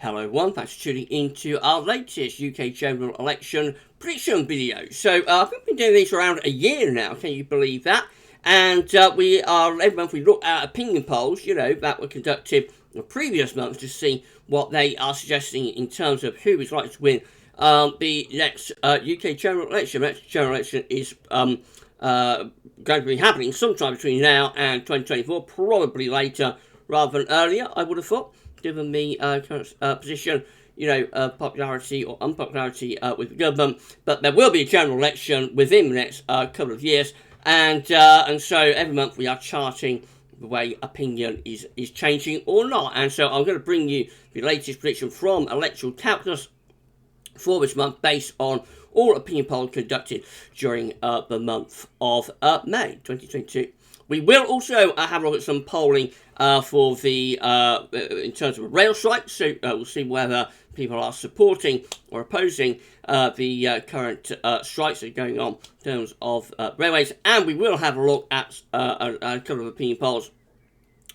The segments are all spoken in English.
Hello everyone, thanks for tuning into our latest UK general election prediction video. So we've been doing these for around a year now, can you believe that? And every month we look at opinion polls, that were conducted the previous month to see what they are suggesting in terms of who is likely to win the next UK general election. The next general election is going to be happening sometime between now and 2024, probably later rather than earlier, I would have thought, given the current position, popularity or unpopularity with the government. But there will be a general election within the next couple of years, and so every month we are charting the way opinion is changing or not. And so I'm going to bring you the latest prediction from Electoral Calculus for this month, based on all opinion polls conducted during the month of May 2022. We will also have a look at some polling for the in terms of rail strikes. So we'll see whether people are supporting or opposing the current strikes that are going on in terms of railways. And we will have a look at a couple of opinion polls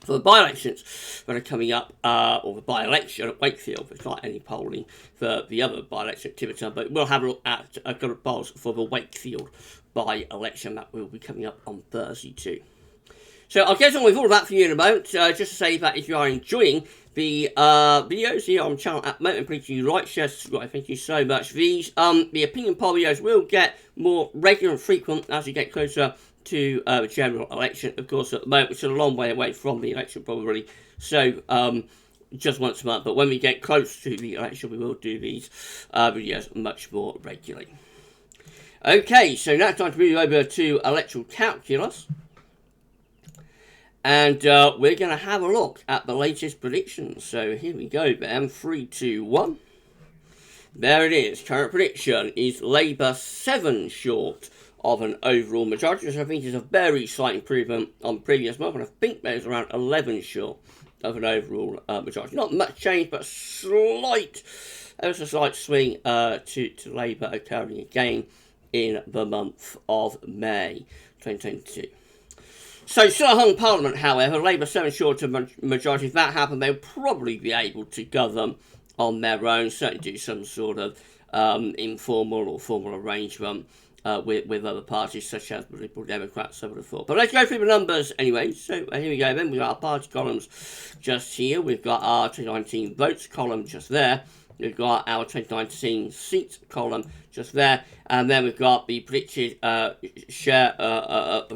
for the by-elections that are coming up, or the by-election at Wakefield. There's not any polling for the other by-election activity, but we'll have a look at a couple of polls for the Wakefield by-election that will be coming up on Thursday too. So I'll get on with all of that for you in a moment. Just to say that if you are enjoying the videos here on the channel at the moment, please do like, share, subscribe. Thank you so much. These the opinion poll videos will get more regular and frequent as you get closer to the general election. Of course, at the moment, it's a long way away from the election, probably. So just once a month. But when we get close to the election, we will do these videos much more regularly. Okay, so now it's time to move over to Electoral Calculus. And we're going to have a look at the latest predictions. So here we go, Ben. 3, 2, 1. There it is. Current prediction is Labour 7 short of an overall majority, which I think is a very slight improvement on the previous month. And I think there's around 11 short of an overall majority. Not much change, but ever so slight swing to Labour occurring again in the month of May 2022. So, still a hung Parliament, however. Labour 7 short of majority. If that happened, they'll probably be able to govern on their own, certainly do some sort of informal or formal arrangement with other parties, such as the Liberal Democrats, I would have thought. But let's go through the numbers anyway. So, here we go then. We've got our party columns just here. We've got our 2019 votes column just there. We've got our 2019 seats column just there. And then we've got the predicted share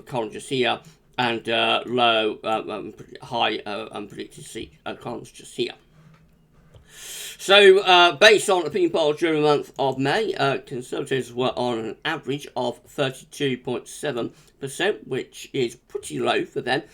column just here. And high unpredicted seat columns just here. So, based on opinion polls during the month of May, Conservatives were on an average of 32.7%, which is pretty low for them.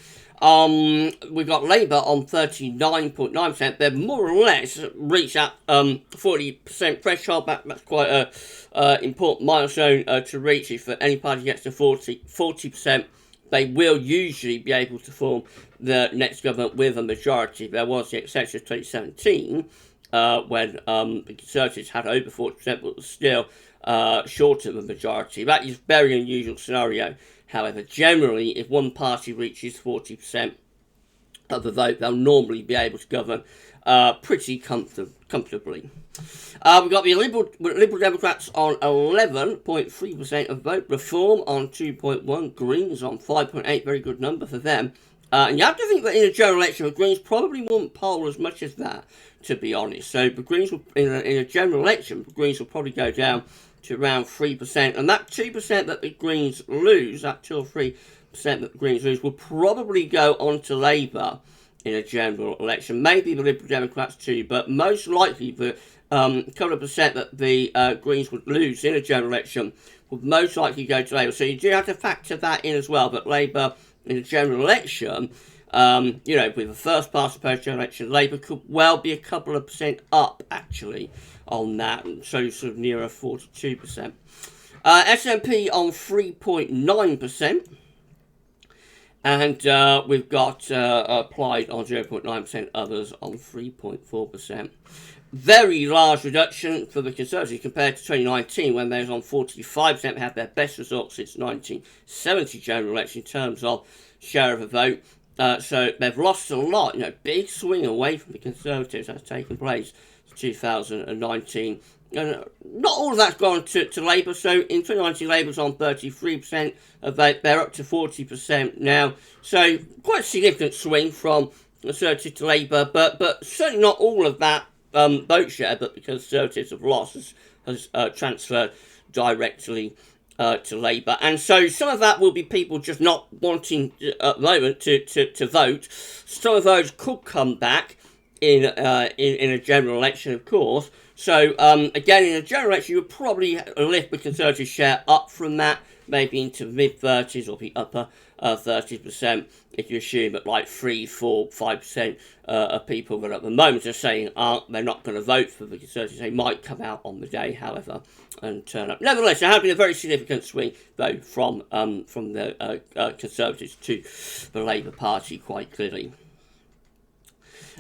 We've got Labour on 39.9%. They've more or less reached that 40% threshold. That's quite an important milestone to reach. If any party gets to 40%, they will usually be able to form the next government with a majority. There was the exception of 2017, when the Conservatives had over 40%, but was still short of a majority. That is a very unusual scenario. However, generally, if one party reaches 40% of the vote, they'll normally be able to govern pretty comfortably. We've got the Liberal Democrats on 11.3% of vote, Reform on 2.1%, Greens on 5.8%, very good number for them. And you have to think that in a general election, the Greens probably won't poll as much as that, to be honest. So the Greens will, in a general election, the Greens will probably go down to around 3%. And that 2% that the Greens lose, that 2 or 3% that the Greens lose, will probably go on to Labour in a general election. Maybe the Liberal Democrats too, but most likely the couple of percent that the Greens would lose in a general election would most likely go to Labour. So you do have to factor that in as well. But Labour in a general election, with the first past the post-general election, Labour could well be a couple of percent up, actually, on that. So sort of nearer 42%. SNP on 3.9%. And we've got applied on 0.9%, others on 3.4%. Very large reduction for the Conservatives compared to 2019, when they was on 45%. They had their best results since 1970 general election in terms of share of a vote. So they've lost a lot. Big swing away from the Conservatives that's taken place in 2019. And not all of that's gone to Labour. So in 2019, Labour's on 33% of vote. They're up to 40% now. So quite a significant swing from Conservative to Labour, but certainly not all of that vote share, but the Conservatives have lost has transferred directly to Labour. And so some of that will be people just not wanting at the moment to vote. Some of those could come back in a general election, of course. So again, in a general election, you would probably lift the Conservative share up from that, maybe into mid-30s or the upper 30%, if you assume that like 3, 4, 5% of people that at the moment are saying they're not going to vote for the Conservatives. They might come out on the day, however, and turn up. Nevertheless, there has been a very significant swing, though, from the Conservatives to the Labour Party, quite clearly.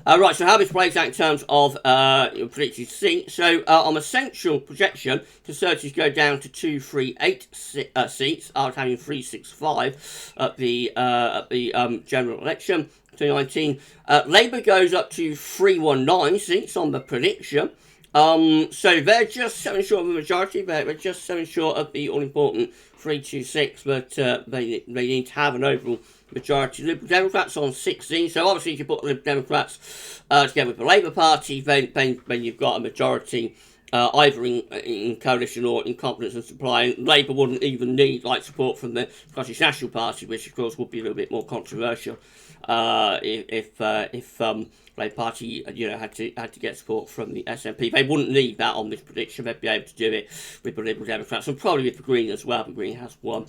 Right, so how this plays out in terms of predicted seats. So on essential projection, Conservatives go down to 238 seats after having 365 at the general election 2019. Labour goes up to 319 seats on the prediction. So they're just 7 short of the majority. They're just 7 short of the all-important 326, but they need to have an overall majority. Liberal Democrats on 16, so obviously if you put the Liberal Democrats together with the Labour Party, then you've got a majority either in coalition or in confidence and supply. And Labour wouldn't even need support from the Scottish National Party, which of course would be a little bit more controversial if Labour Party had to get support from the SNP. They wouldn't need that on this prediction. They'd be able to do it with the Liberal Democrats and probably with the Green as well. The Green has one.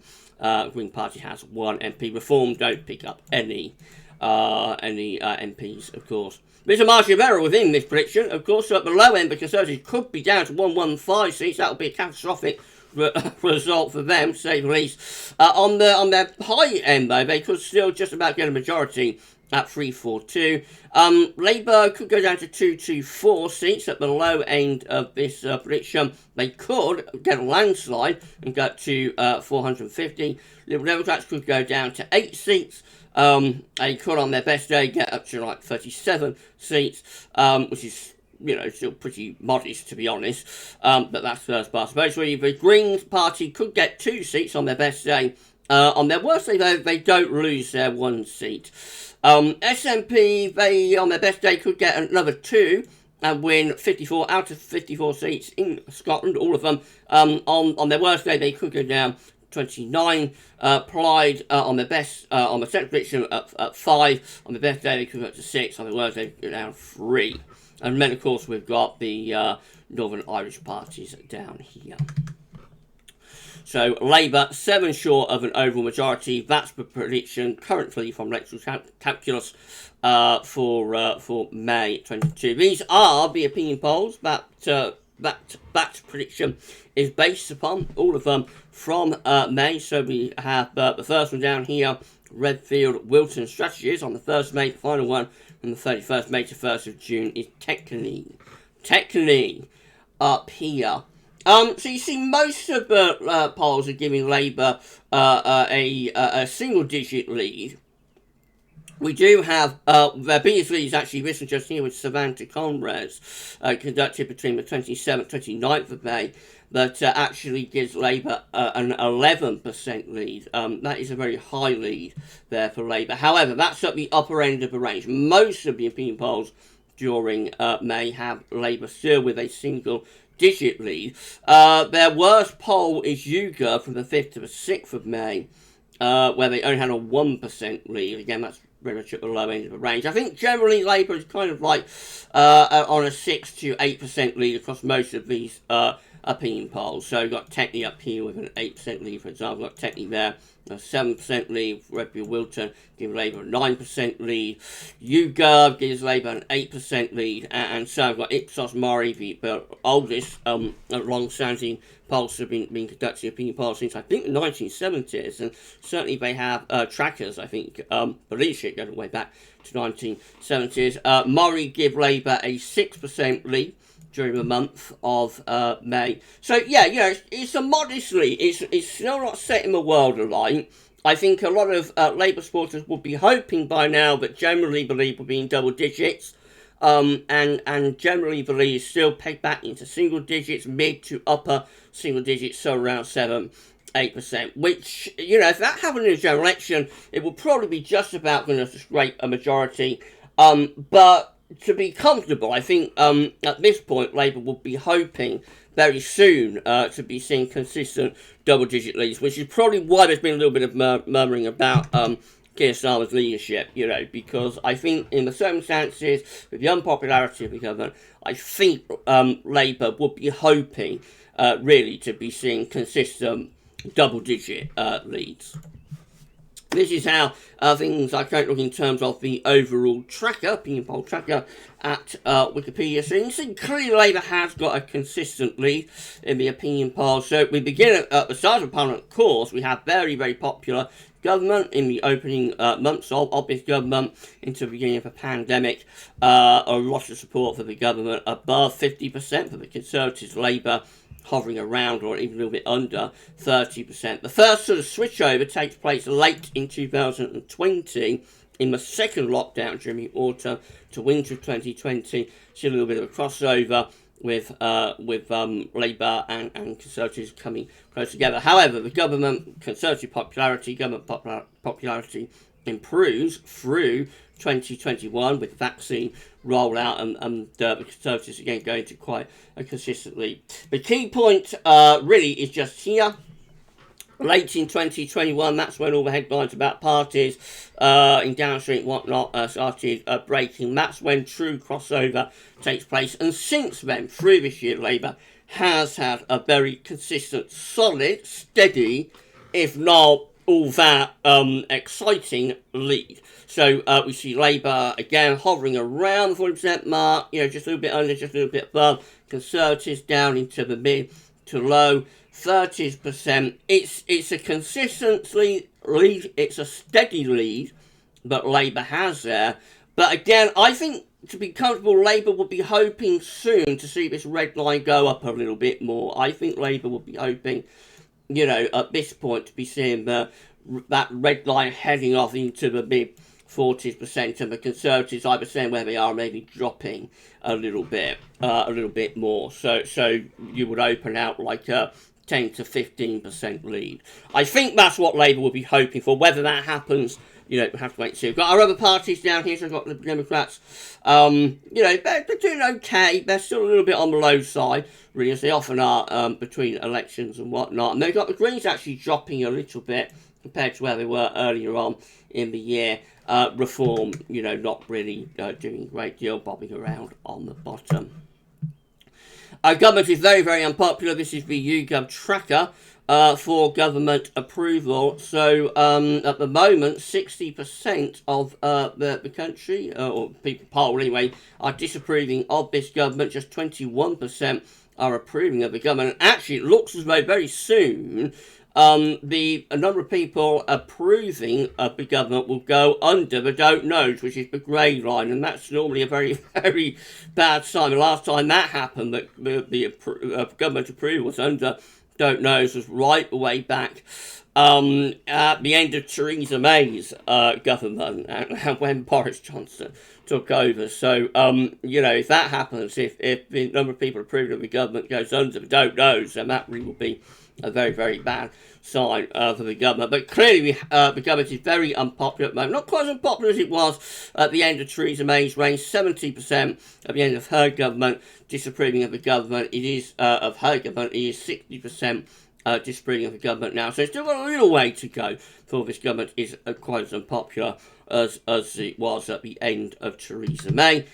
Green Party has one MP. Reform don't pick up any MPs, of course. There's a margin of error within this prediction, of course. So at the low end, the Conservatives could be down to 115 seats. That would be a catastrophic result for them, to say the least. On their high end, though, they could still just about get a majority at 342. Labour could go down to 224 seats at the low end of this prediction. They could get a landslide and go to 450. Liberal Democrats could go down to 8 seats. They could, on their best day, get up to 37 seats, which is still pretty modest, to be honest. But that's first past the post. The Green Party could get 2 seats on their best day. On their worst day, though, they don't lose their 1 seat. SNP, they on their best day could get another 2 and win 54 out of 54 seats in Scotland, all of them. On their worst day, they could go down 29. Plaid on their best, on the second prediction at 5. On the best day, they could go up to 6. On the worst day, they could go down 3. And then, of course, we've got the Northern Irish parties down here. So Labour 7 short of an overall majority. That's the prediction currently from Electoral Calculus for May 22. These are the opinion polls that prediction is based upon. All of them from May. So we have the first one down here, Redfield Wilton Strategies on the 1st of May. The final one from the 31st May to 1st of June is Technically up here. So you see, most of the polls are giving Labour a single-digit lead. We do have the biggest lead is actually this one just here with Savannah Conrad's conducted between the 27th and 29th of May, that actually gives Labour an 11% lead. That is a very high lead there for Labour. However, that's at the upper end of the range. Most of the opinion polls during May have Labour still with a single-digit lead. Their worst poll is YouGov from the 5th to the 6th of May, where they only had a 1% lead. Again, that's very much at the low end of the range. I think generally Labour is kind of on a 6 to 8% lead across most of these opinion polls. So we've got Technically up here with an 8% lead, for example. We've got Technically there, a 7% lead. Redfield Wilton gives Labour a 9% lead. YouGov gives Labour an 8% lead. And so we've got Ipsos MORI, the oldest long-standing polls have been conducting opinion polls since, I think, the 1970s. And certainly they have trackers, I think, the leadership going way back to 1970s. MORI give Labour a 6% lead during the month of May. So, yeah, it's a modest lead. It's still not setting the world alight. I think a lot of Labour supporters would be hoping by now, but generally believe will be in double digits. And generally believe still pegged back into single digits, mid to upper single digits, so around 7-8%, which, if that happened in a general election, it would probably be just about going to scrape a majority. But to be comfortable, I think at this point, Labour would be hoping very soon to be seeing consistent double-digit leads, which is probably why there's been a little bit of murmuring about Keir Starmer's leadership, because I think in the circumstances, with the unpopularity of the government, I think Labour would be hoping really to be seeing consistent double-digit leads. This is how things are currently looking in terms of the overall tracker, opinion poll tracker at Wikipedia. So you can see clearly Labour has got a consistent lead in the opinion poll. So we begin at the start of Parliament, of course. We have very, very popular government in the opening months of this government into the beginning of the pandemic. A lot of support for the government, above 50% for the Conservatives, Labour hovering around or even a little bit under 30%. The first sort of switchover takes place late in 2020 in the second lockdown during the autumn to winter of 2020. See a little bit of a crossover with Labour and Conservatives coming close together. However, the government popularity improves through 2021 with vaccine rollout and the Conservatives again going to quite a consistent lead. The key point really is just here. Late in 2021, that's when all the headlines about parties in Downing Street and whatnot started breaking. That's when true crossover takes place. And since then, through this year, Labour has had a very consistent, solid, steady, if not all that exciting lead. So we see Labour again hovering around the 40% mark, just a little bit under, just a little bit above. Conservatives down into the mid to low 30%. It's a consistent lead, it's a steady lead that Labour has there. But again, I think to be comfortable, Labour would be hoping soon to see this red line go up a little bit more. I think Labour would be hoping, at this point to be seeing that red line heading off into the mid 40%, and the Conservatives either saying where they are, maybe dropping a little bit more. So you would open out like a 10 to 15% lead. I think that's what Labour would be hoping for. Whether that happens, we have to wait and see. We've got our other parties down here, so we've got the Democrats. They're doing okay. They're still a little bit on the low side, really, as they often are between elections and whatnot. And they've got the Greens actually dropping a little bit compared to where they were earlier on in the year. Reform, not really doing a great deal, bobbing around on the bottom. Our government is very, very unpopular. This is the YouGov tracker for government approval. So at the moment, 60% of the country, or people polled anyway, are disapproving of this government. Just 21% are approving of the government. And actually, it looks as though very soon a number of people approving of the government will go under the don't knows, which is the grey line, and that's normally a very, very bad sign. The last time that happened, that the government approval was under don't knows, was right the way back at the end of Theresa May's government, and when Boris Johnson took over. So, if that happens, if the number of people approving of the government goes under the don't knows, then that really will be a very, very bad sign for the government. But clearly, the government is very unpopular at the moment. Not quite as unpopular as it was at the end of Theresa May's reign. 70% at the end of her government disapproving of the government. It is of her government. It is 60% disapproving of the government now. So it's still got a little way to go before this government is quite as unpopular as it was at the end of Theresa May.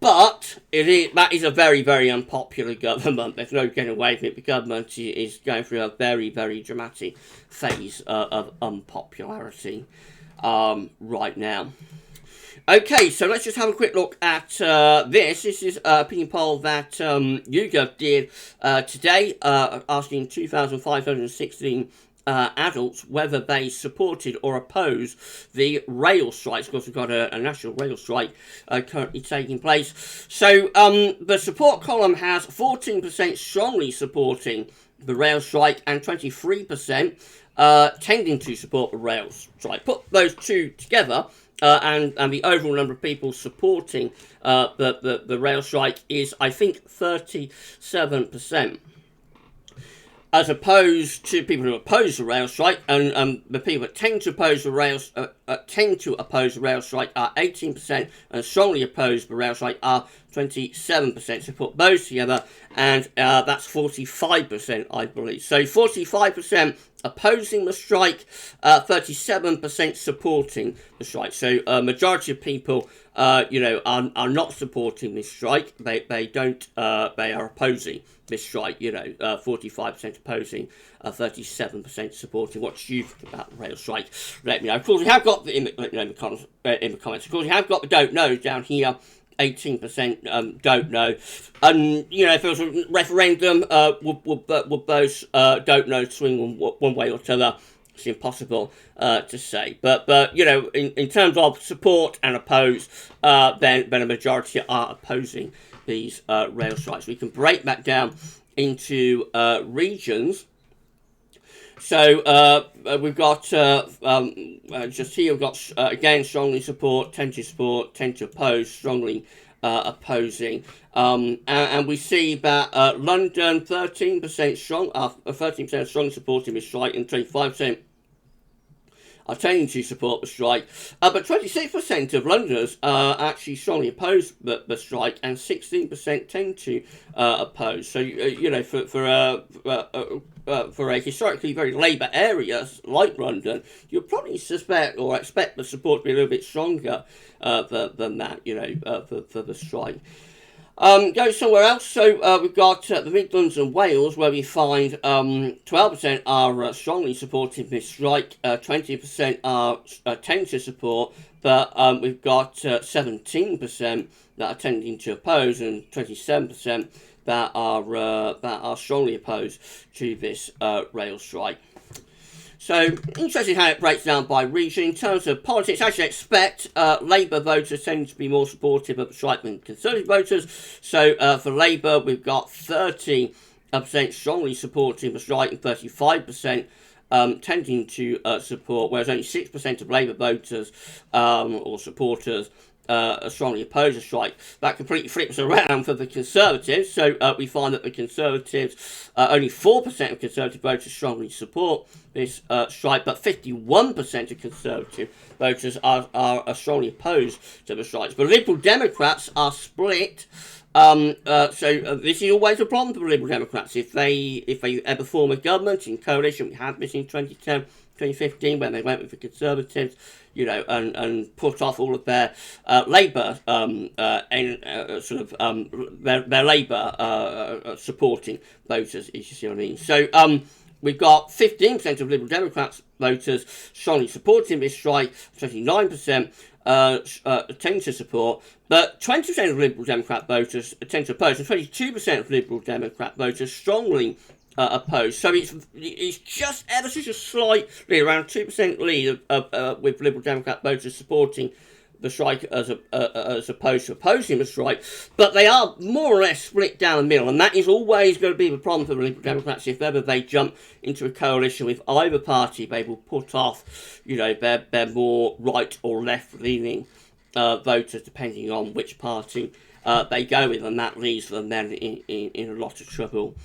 But that is a very, very unpopular government. There's no getting away from it. The government is going through a very, very dramatic phase of unpopularity right now. Okay, so let's just have a quick look at this. This is an opinion poll that YouGov did today, asking 2,516 adults whether they supported or opposed the rail strikes. Of course, we've got a national rail strike currently taking place. So the support column has 14% strongly supporting the rail strike and 23% tending to support the rail strike. Put those two together, and the overall number of people supporting the rail strike is, I think, 37%. As opposed to people who oppose the rail strike, and the people that tend to oppose the rail strike are 18%, and strongly oppose the rail strike are 27%. So put those together, and that's 45%, I believe. So 45% opposing the strike, 37% supporting the strike. So a majority of people, are not supporting this strike. They don't. They are opposing this strike. 45% opposing, 37% supporting. What do you think about the rail strike? Let me know. Of course, we have got in the comments. Of course, we have got the don't know down here. 18% don't know, and if there was a referendum, would those don't know swing one way or the other? It's impossible to say, but in terms of support and oppose, then a majority are opposing these rail strikes. We can break that down into regions. So we've got just here. We've got again strongly support, tend to oppose, strongly opposing, and we see that London 13% strong, 13% strongly supporting this strike, and 25% are tending to support the strike, but 26% of Londoners actually strongly oppose the strike, and 16% tend to oppose. So for a historically very Labour area like London, you'll probably suspect or expect the support to be a little bit stronger than that, for the strike. Go somewhere else. So we've got the Midlands and Wales, where we find 12% are strongly supporting this strike, 20% are tend to support, but we've got 17% that are tending to oppose, and 27% that are strongly opposed to this rail strike. So, interesting how it breaks down by region. In terms of politics, as you expect, Labour voters tend to be more supportive of the strike than Conservative voters. So, for Labour, we've got 30% strongly supporting the strike and 35% tending to support, whereas only 6% of Labour voters or supporters strongly oppose the strike. That completely flips around for the Conservatives. So we find that the Conservatives, only 4% of Conservative voters strongly support this strike, but 51% of Conservative voters are strongly opposed to the strikes. But Liberal Democrats are split. So this is always a problem for the Liberal Democrats. If they ever form a government in coalition, we had this in 2010, 2015, when they went with the Conservatives, and put off all of their Labour their Labour supporting voters, if you see what I mean. So we've got 15% of Liberal Democrats voters strongly supporting this strike, 29% tend to support, but 20% of Liberal Democrat voters tend to oppose, and 22% of Liberal Democrat voters strongly opposed. So it's just ever so slightly around 2% lead with Liberal Democrat voters supporting the strike as opposed to opposing the strike, but they are more or less split down the middle, and that is always going to be the problem for the Liberal Democrats. If ever they jump into a coalition with either party, they will put off, their more right or left leaning voters, depending on which party they go with, and that leaves them then in a lot of trouble,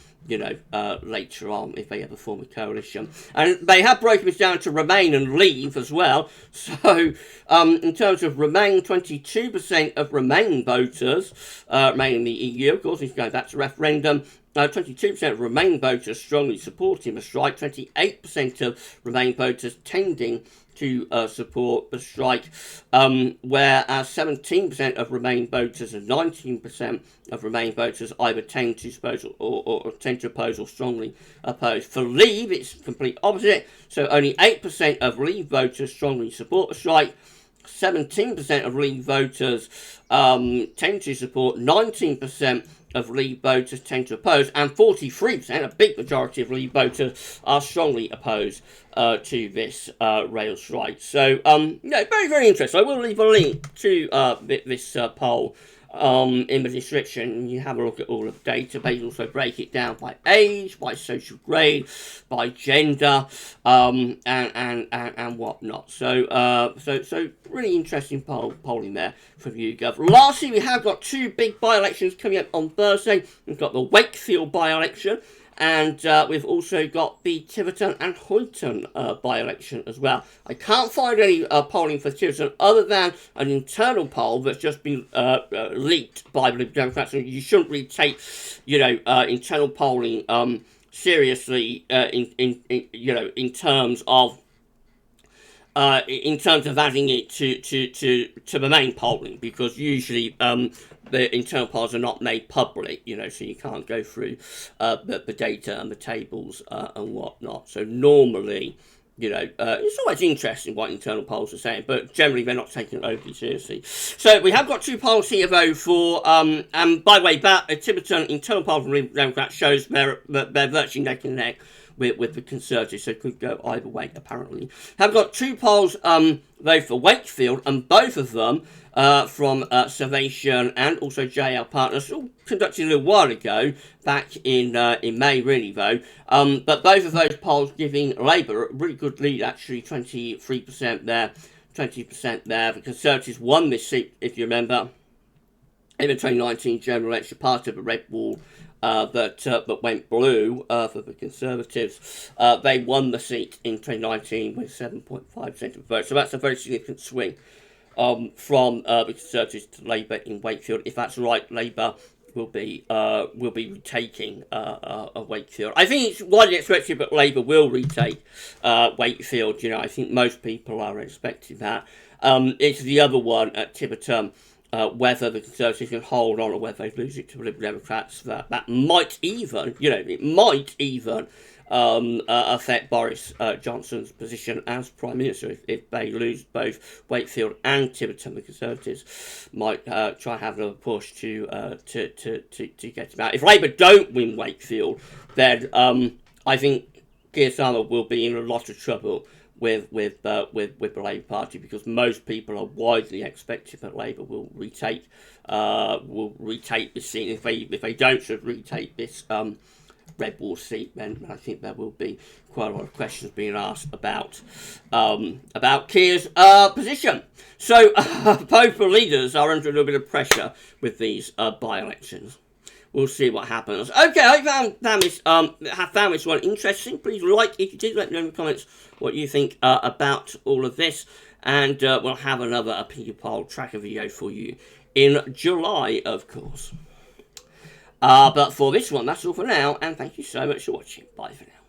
later on, if they ever form a coalition. And they have broken this down to Remain and Leave as well. So, in terms of Remain, 22% of Remain voters, Remain in the EU, of course, if you go back to referendum, 22% of Remain voters strongly supporting the strike, 28% of Remain voters tending to support the strike, whereas 17% of Remain voters and 19% of Remain voters either tend to oppose or tend to oppose or strongly oppose. For Leave, it's the complete opposite. So only 8% of Leave voters strongly support the strike, 17% of Leave voters tend to support, 19% of Leave voters tend to oppose, and 43%, a big majority of Leave voters, are strongly opposed to this rail strike. So, very, very interesting. I will leave a link to this poll in the description. You have a look at all of the data. They also break it down by age, by social grade, by gender, and whatnot. So really interesting polling there from YouGov. Lastly, we have got two big by-elections coming up on Thursday. We've got the Wakefield by-election, and we've also got the Tiverton and Hoyton by-election as well. I can't find any polling for Tiverton other than an internal poll that's just been leaked by the Democrats. And you shouldn't really take, internal polling seriously in terms of adding it to the main polling, because usually the internal polls are not made public, so you can't go through the data and the tables and whatnot. So normally, it's always interesting what internal polls are saying, but generally they're not taken overly seriously. So we have got two polls here, though, for, and by the way, that Tiverton internal poll from the Democrats shows they're virtually neck and neck with the Conservatives, so it could go either way, apparently. Have got two polls, though, for Wakefield, and both of them from Survation and also JL Partners, all conducted a little while ago, back in May, really, though. But both of those polls giving Labour a really good lead, actually, 23% there, 20% there. The Conservatives won this seat, if you remember, in the 2019 general election, part of the red wall that went blue for the Conservatives. They won the seat in 2019 with 7.5% of the vote. So that's a very significant swing from the Conservatives to Labour in Wakefield. If that's right, Labour will be retaking Wakefield. I think it's widely expected that Labour will retake Wakefield. I think most people are expecting that. It's the other one at Tiverton. Whether the Conservatives can hold on or whether they lose it to the Liberal Democrats, that might even, affect Boris Johnson's position as Prime Minister. If they lose both Wakefield and Tiverton, the Conservatives might try and have another push to get him out. If Labour don't win Wakefield, then I think Keir Starmer will be in a lot of trouble with the Labour Party, because most people are widely expecting that Labour will retake this seat. If they don't sort of retake this red wall seat, then I think there will be quite a lot of questions being asked about Keir's position. So both leaders are under a little bit of pressure with these by-elections. We'll see what happens. Okay, I found this one interesting. Please like if you did. Let me know in the comments what you think about all of this. And we'll have another opinion poll tracker video for you in July, of course. But for this one, that's all for now. And thank you so much for watching. Bye for now.